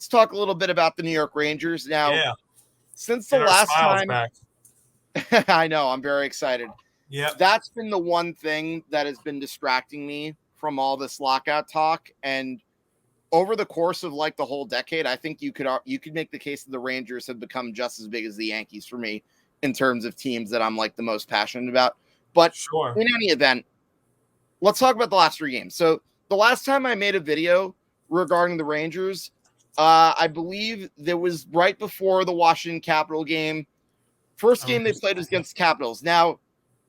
let's talk a little bit about the New York Rangers. Now, Yeah. since the Get our last smiles time, back. I know, I'm very excited. Yep. That's been the one thing that has been distracting me from all this lockout talk. And over the course of like the whole decade, I think you could make the case that the Rangers have become just as big as the Yankees for me in terms of teams that I'm like the most passionate about. But Sure. in any event, let's talk about the last 3 games. So the last time I made a video regarding the Rangers, I believe there was right before the Washington Capital game. First game they played was against the Capitals. Now,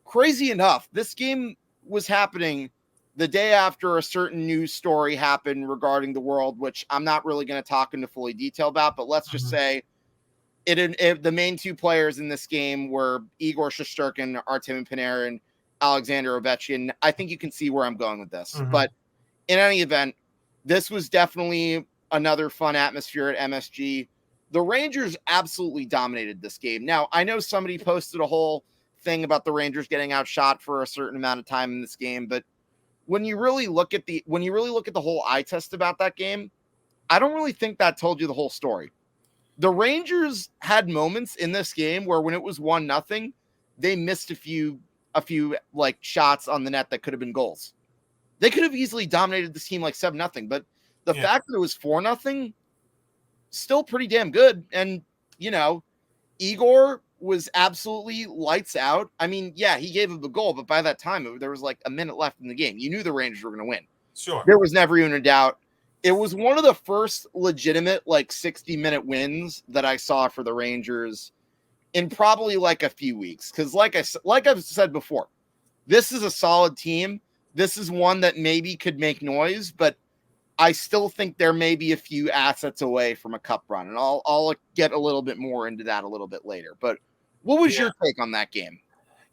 crazy enough, this game was happening the day after a certain news story happened regarding the world, which I'm not really going to talk into fully detail about, but let's just say the main 2 players in this game were Igor Shersterkin, Artemi Panarin, Alexander Ovechkin. I think you can see where I'm going with this. But in any event, this was definitely another fun atmosphere at MSG. The Rangers absolutely dominated this game. Now, I know somebody posted a whole thing about the Rangers getting outshot for a certain amount of time in this game, but when you really look at the whole eye test about that game, I don't really think that told you the whole story. The Rangers had moments in this game where when it was 1-0, they missed a few like shots on the net that could have been goals. They could have easily dominated this team like 7-0, but the fact that it was 4-0, still pretty damn good. And, you know, Igor was absolutely lights out. I mean, yeah, he gave up a goal, but by that time, there was like a minute left in the game. You knew the Rangers were going to win. Sure. There was never even a doubt. It was one of the first legitimate, like, 60-minute wins that I saw for the Rangers in probably like a few weeks. Because like I've said before, this is a solid team. This is one that maybe could make noise, but I still think there may be a few assets away from a cup run. And I'll get a little bit more into that a little bit later. But what was your take on that game?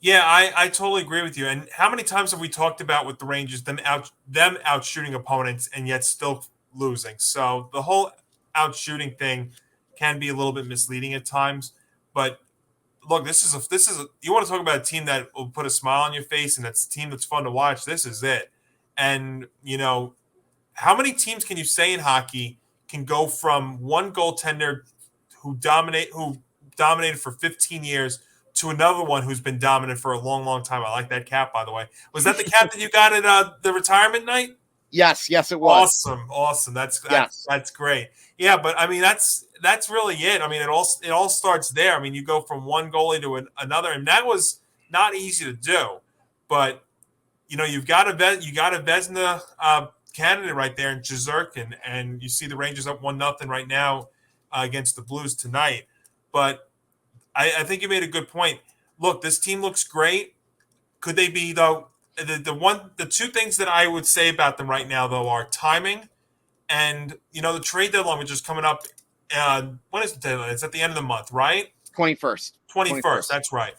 Yeah, I totally agree with you. And how many times have we talked about with the Rangers them out shooting opponents and yet still losing? So the whole out shooting thing can be a little bit misleading at times. But look, this is you want to talk about a team that will put a smile on your face and that's a team that's fun to watch. This is it. And you know, how many teams can you say in hockey can go from one goaltender who dominated for 15 years to another one who's been dominant for a long, long time? I like that cap, by the way. Was that the cap that you got at the retirement night? Yes, it was. Awesome. That's great. Yeah, but I mean that's really it. I mean it all starts there. I mean you go from one goalie to another, and that was not easy to do. But you know you got a Vezina candidate right there in Sherterkin, and you see the Rangers up 1-0 right now against the Blues tonight. But I think you made a good point. Look, this team looks great. Could they be though? The 2 things that I would say about them right now though are timing, and you know the trade deadline which is coming up. When is the deadline? It's at the end of the month, right? 21st. 21st. That's right.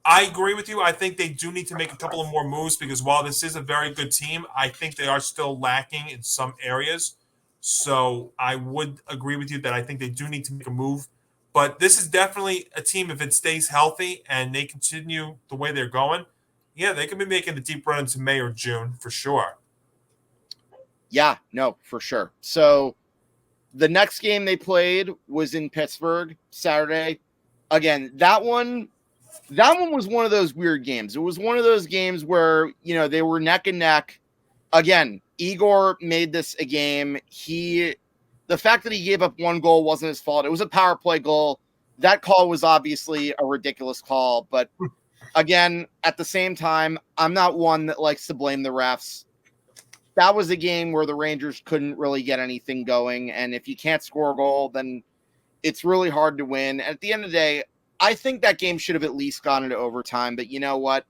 I agree with you. I think they do need to make a couple of more moves because while this is a very good team, I think they are still lacking in some areas. So I would agree with you that I think they do need to make a move. But this is definitely a team, if it stays healthy and they continue the way they're going, yeah, they could be making a deep run into May or June for sure. Yeah, no, for sure. So the next game they played was in Pittsburgh Saturday. Again, that one was one of those weird games. It was one of those games where, you know, they were neck and neck. Again, Igor made this a game. The fact that he gave up 1 goal wasn't his fault. It was a power play goal. That call was obviously a ridiculous call. But again, at the same time, I'm not one that likes to blame the refs. That was a game where the Rangers couldn't really get anything going. And if you can't score a goal, then it's really hard to win. At the end of the day, I think that game should have at least gone into overtime. But you know what?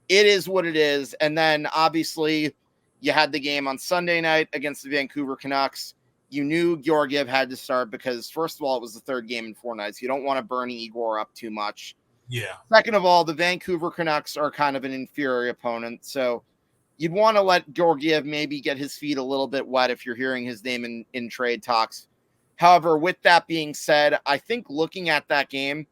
It is what it is. And then obviously you had the game on Sunday night against the Vancouver Canucks. You knew Georgiev had to start because, first of all, it was the 3rd game in 4 nights. You don't want to burn Igor up too much. Yeah. Second of all, the Vancouver Canucks are kind of an inferior opponent. So you'd want to let Georgiev maybe get his feet a little bit wet if you're hearing his name in trade talks. However, with that being said, I think looking at that game,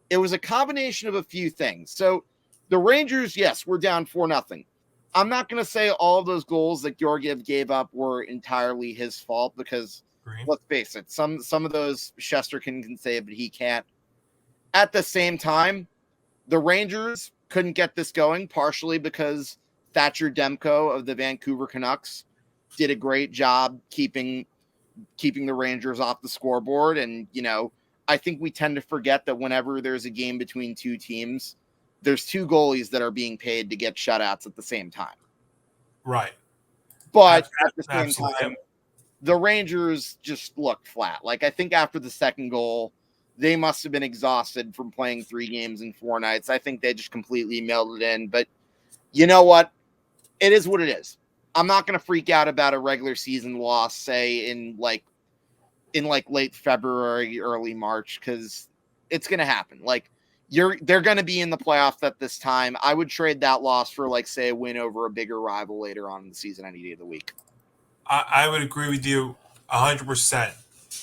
it was a combination of a few things. So the Rangers, yes, were down 4-0. I'm not going to say all of those goals that Georgiev gave up were entirely his fault because Agree. Let's face it. Some of those Shersterkin can save, but he can't. At the same time, the Rangers couldn't get this going, partially because Thatcher Demko of the Vancouver Canucks did a great job keeping the Rangers off the scoreboard. And, I think we tend to forget that whenever there's a game between two teams, there's two goalies that are being paid to get shutouts at the same time. Right. But at the same Absolutely. time, the Rangers just looked flat. Like, I think after the second goal, they must have been exhausted from playing 3 games in 4 nights. I think they just completely mailed it in. But you know what? It is what it is. I'm not going to freak out about a regular season loss, say in late February, early March, because it's going to happen. Like, they're going to be in the playoffs at this time. I would trade that loss for, say, a win over a bigger rival later on in the season any day of the week. I would agree with you 100%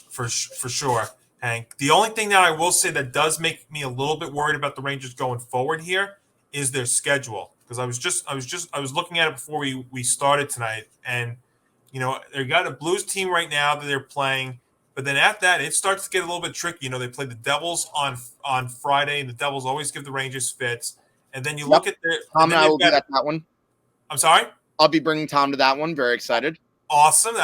for sure, Hank. The only thing that I will say that does make me a little bit worried about the Rangers going forward here is their schedule. Because I was looking at it before we started tonight, and they got a Blues team right now that they're playing, but then after that it starts to get a little bit tricky. They play the Devils on Friday, and the Devils always give the Rangers fits. And then you look at their Tom and I will be at that one. I'm sorry? I'll be bringing Tom to that one. Very excited. Awesome.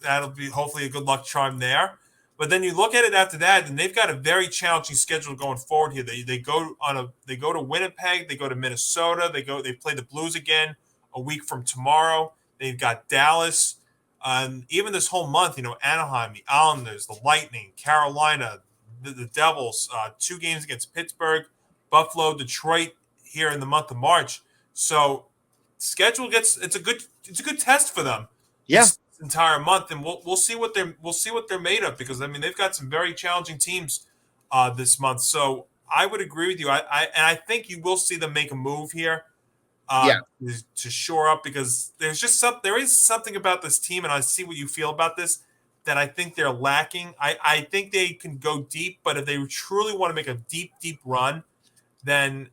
That'll be hopefully a good luck charm there. But then you look at it after that, and they've got a very challenging schedule going forward here. They go to Winnipeg, they go to Minnesota, they play the Blues again a week from tomorrow. They've got Dallas, even this whole month. Anaheim, the Islanders, the Lightning, Carolina, the Devils. 2 games against Pittsburgh, Buffalo, Detroit here in the month of March. So schedule it's a good test for them. Yeah. This entire month, and we'll see what they're made of, because they've got some very challenging teams this month. So I would agree with you. I think you will see them make a move here to shore up, because there is something about this team, and I see what you feel about this, that I think they're lacking. I think they can go deep, but if they truly want to make a deep run, then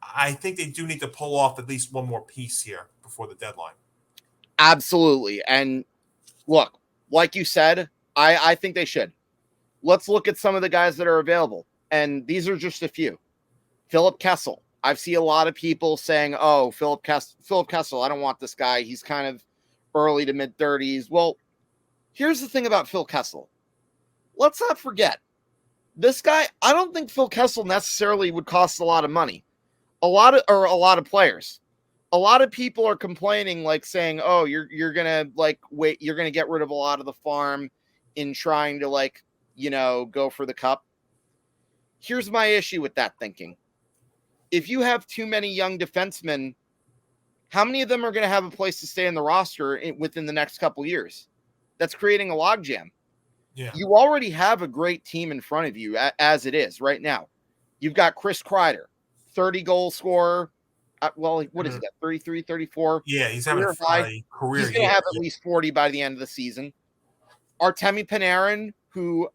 I think they do need to pull off at least one more piece here before the deadline. Absolutely. And look, like you said, I think they should. Let's look at some of the guys that are available. And these are just a few. Philip Kessel. I've seen a lot of people saying, oh, Philip Kessel, I don't want this guy. He's kind of early to mid-30s. Well, here's the thing about Phil Kessel. Let's not forget, this guy, I don't think Phil Kessel necessarily would cost a lot of money. A lot of players. A lot of people are complaining, saying, oh, you're gonna you're gonna get rid of a lot of the farm in trying to go for the cup. Here's my issue with that thinking. If you have too many young defensemen, how many of them are going to have a place to stay in the roster within the next couple years? That's creating a logjam. Yeah. You already have a great team in front of you as it is right now. You've got Chris Kreider, 30-goal scorer. What is he got? 33, 34? Yeah, he's having a career. He's going to have at least 40 by the end of the season. Artemi Panarin, who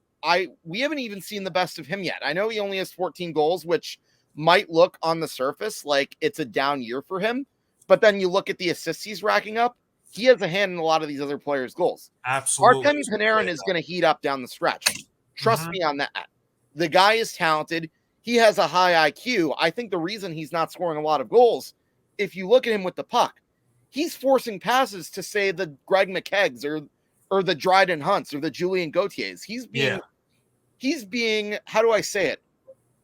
we haven't even seen the best of him yet. I know he only has 14 goals, which might look on the surface like it's a down year for him. But then you look at the assists he's racking up, he has a hand in a lot of these other players' goals. Absolutely. Artemi Panarin is going to heat up down the stretch. Trust me on that. The guy is talented. He has a high IQ. I think the reason he's not scoring a lot of goals, if you look at him with the puck, he's forcing passes to, say, the Greg McKeggs or the Dryden Hunts or the Julien Gauthiers. He's being, how do I say it?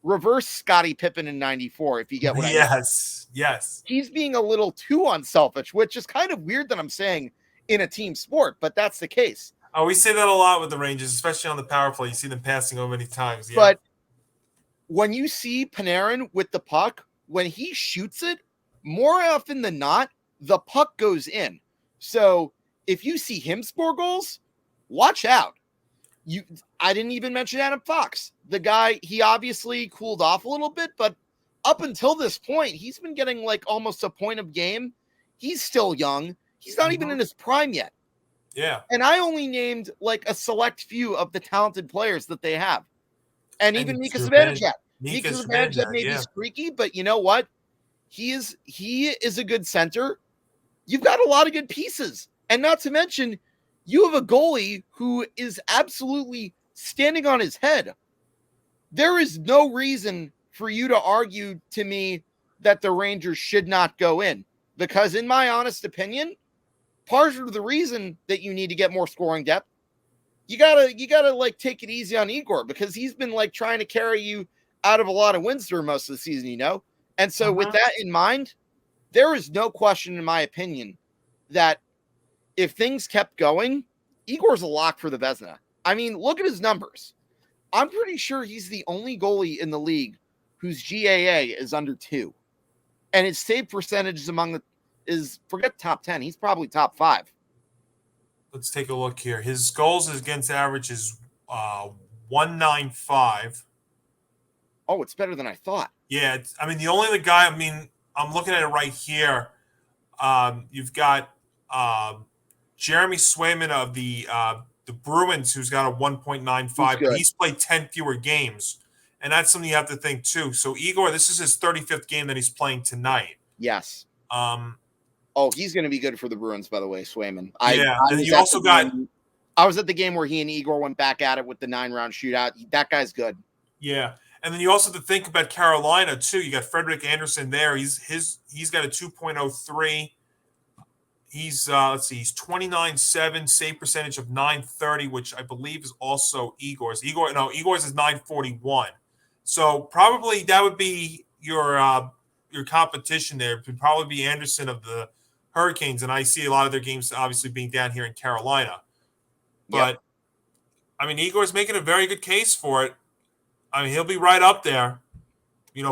Reverse Scottie Pippen in 94, if you get what I mean. Yes. He's being a little too unselfish, which is kind of weird that I'm saying in a team sport, but that's the case. Oh, we say that a lot with the Rangers, especially on the power play. You see them passing over many times. Yeah. But when you see Panarin with the puck, when he shoots it, more often than not, the puck goes in. So if you see him score goals, watch out. I didn't even mention Adam Fox. The guy, he obviously cooled off a little bit, but up until this point, he's been getting almost a point of game. He's still young. He's not even in his prime yet. Yeah. And I only named a select few of the talented players that they have. And even Mika Zibanejad. Mika Zibanejad may be streaky, but you know what? He is a good center. You've got a lot of good pieces. And not to mention, you have a goalie who is absolutely standing on his head. There is no reason for you to argue to me that the Rangers should not go in, because in my honest opinion, part of the reason that you need to get more scoring depth, you gotta like take it easy on Igor, because he's been like trying to carry you out of a lot of wins through most of the season, you know? And so with that in mind, there is no question, in my opinion, that if things kept going, Igor's a lock for the Vezina. I mean, look at his numbers. I'm pretty sure he's the only goalie in the league whose GAA is under 2. And his save percentage is forget top 10. He's probably top 5. Let's take a look here. His goals against average is 195. Oh, it's better than I thought. Yeah, I mean, the only other guy, I mean, I'm looking at it right here. You've got Jeremy Swayman of the Bruins, who's got a 1.95, but he's played 10 fewer games. And that's something you have to think, too. So, Igor, this is his 35th game that he's playing tonight. Yes. He's going to be good for the Bruins, by the way, Swayman. And you also got... I was at the game where he and Igor went back at it with the 9-round shootout. That guy's good. Yeah. And then you also have to think about Carolina, too. You got Frederick Anderson there. He's got a 2.03. He's, he's 29.7, save percentage of 930, which I believe is also Igor's. Igor's is 941. So probably that would be your competition there. It would probably be Anderson of the Hurricanes, and I see a lot of their games obviously being down here in Carolina. But, I mean, Igor's making a very good case for it. I mean, he'll be right up there,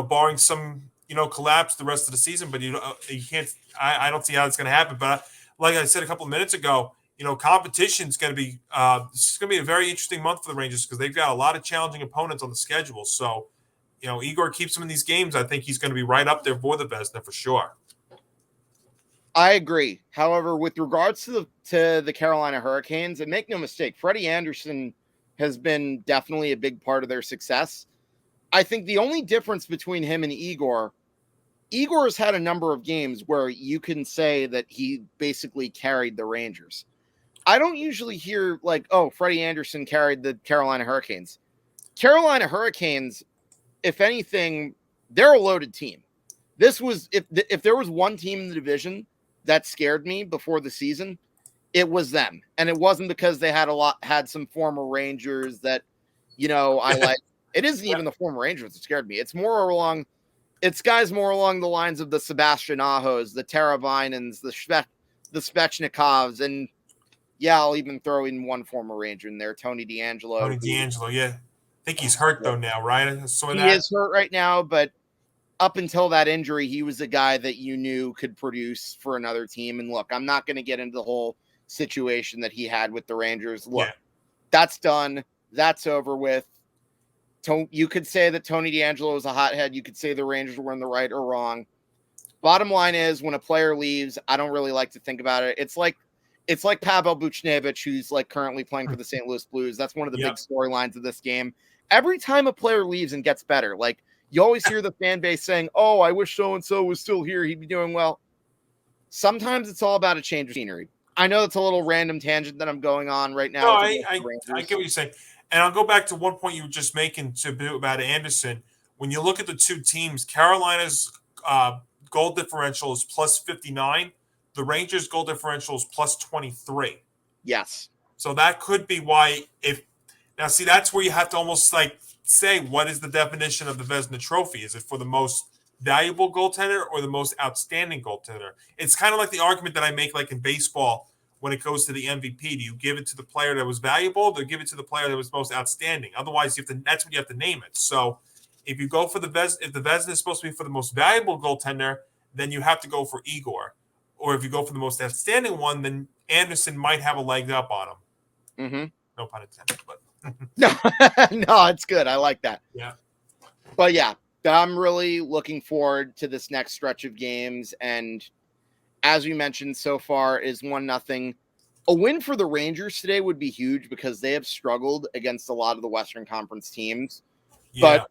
barring some, collapse the rest of the season. But, you can't – I don't see how it's going to happen. But like I said a couple of minutes ago, competition's going to be this is going to be a very interesting month for the Rangers, because they've got a lot of challenging opponents on the schedule. So, Igor keeps him in these games. I think he's going to be right up there for the Vezina for sure. I agree. However, with regards to the Carolina Hurricanes, and make no mistake, Freddie Anderson has been definitely a big part of their success. I think the only difference between him and Igor's had a number of games where you can say that he basically carried the Rangers. I don't usually hear like, oh, Freddie Anderson carried the Carolina Hurricanes. Carolina Hurricanes, if anything, they're a loaded team. This was, if there was one team in the division that scared me before the season, it was them. And it wasn't because they had some former Rangers that, I like. It isn't even the former Rangers that scared me. It's guys more along the lines of the Sebastian Ahos, the Taravinens, the Svechnikovs, and I'll even throw in one former Ranger in there, Tony DeAngelo. Yeah. I think he's hurt though now, right? He is hurt right now, but up until that injury, he was a guy that you knew could produce for another team. And look, I'm not going to get into the whole situation that he had with the Rangers. Look, that's done. That's over with. You could say that Tony DeAngelo is a hothead. You could say the Rangers were in the right or wrong. Bottom line is, when a player leaves, I don't really like to think about it. It's like Pavel Buchnevich, who's like currently playing for the St. Louis Blues. That's one of the big storylines of this game. Every time a player leaves and gets better, like you always hear the fan base saying, "Oh, I wish so-and-so was still here. He'd be doing well." Sometimes it's all about a change of scenery. I know it's a little random tangent that I'm going on right now. No, I get what you're saying. And I'll go back to one point you were just making about Anderson. When you look at the two teams, Carolina's goal differential is plus 59. The Rangers' goal differential is plus 23. Yes. So that could be why that's where you have to almost like say, what is the definition of the Vezina Trophy? Is it for the most valuable goaltender or the most outstanding goaltender? It's kind of like the argument that I make like in baseball when it goes to the MVP. Do you give it to the player that was valuable, or do you give it to the player that was most outstanding? Otherwise, that's what you have to name it. So if you go for if the Vezina is supposed to be for the most valuable goaltender, then you have to go for Igor. Or if you go for the most outstanding one, then Anderson might have a leg up on him. Mm-hmm. No pun intended, but no, it's good. I like that. Yeah. But yeah, I'm really looking forward to this next stretch of games. And as we mentioned, so far is 1-0. A win for the Rangers today would be huge because they have struggled against a lot of the Western Conference teams. Yeah. But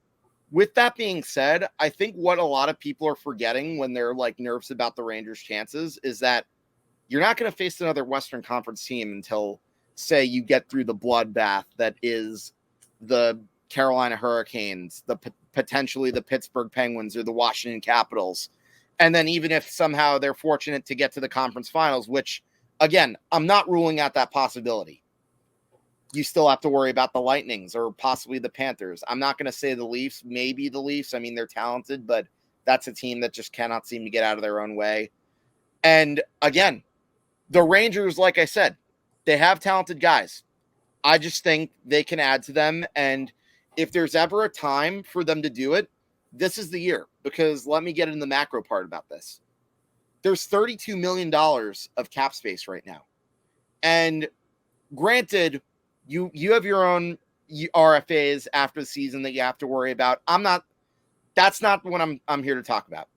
with that being said, I think what a lot of people are forgetting when they're like nervous about the Rangers' chances is that you're not going to face another Western Conference team until say you get through the bloodbath that is the Carolina Hurricanes, potentially the Pittsburgh Penguins or the Washington Capitals. And then even if somehow they're fortunate to get to the conference finals, which, again, I'm not ruling out that possibility. You still have to worry about the Lightnings or possibly the Panthers. I'm not going to say the Leafs, maybe the Leafs. I mean, they're talented, but that's a team that just cannot seem to get out of their own way. And again, the Rangers, like I said, they have talented guys. I just think they can add to them. And if there's ever a time for them to do it, this is the year. Because let me get in the macro part about this. There's $32 million of cap space right now. And granted, you have your own RFAs after the season that you have to worry about. That's not what I'm here to talk about.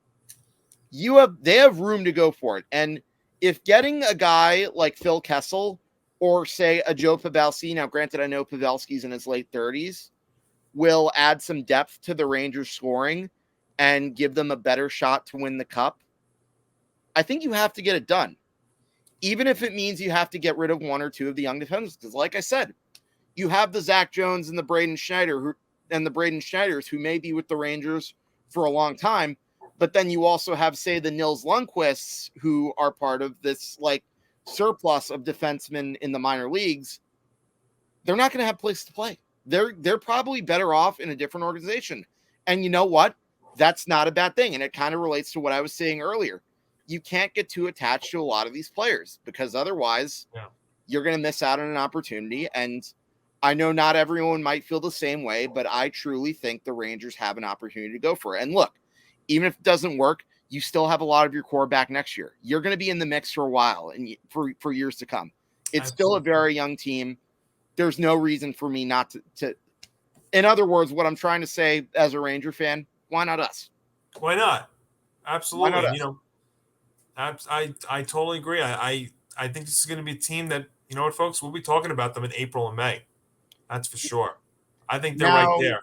They have room to go for it. And if getting a guy like Phil Kessel or say a Joe Pavelski, now granted I know Pavelski's in his late 30s, will add some depth to the Rangers scoring and give them a better shot to win the cup, I think you have to get it done. Even if it means you have to get rid of one or two of the young defenders. Because like I said, you have the Zach Jones and the Braden Schneiders who may be with the Rangers for a long time. But then you also have, say, the Nils Lundqvists who are part of this like surplus of defensemen in the minor leagues. They're not going to have a place to play. They're probably better off in a different organization. And you know what? That's not a bad thing. And it kind of relates to what I was saying earlier. You can't get too attached to a lot of these players because otherwise you're going to miss out on an opportunity. And I know not everyone might feel the same way, but I truly think the Rangers have an opportunity to go for it. And look, even if it doesn't work, you still have a lot of your core back next year. You're going to be in the mix for a while and for years to come. It's still a very young team. There's no reason for me not to. In other words, what I'm trying to say as a Ranger fan, why not us? Why not? Absolutely. Why not us? You know, I totally agree. I think this is going to be a team that, you know what, folks, we'll be talking about them in April and May. That's for sure. I think they're right there.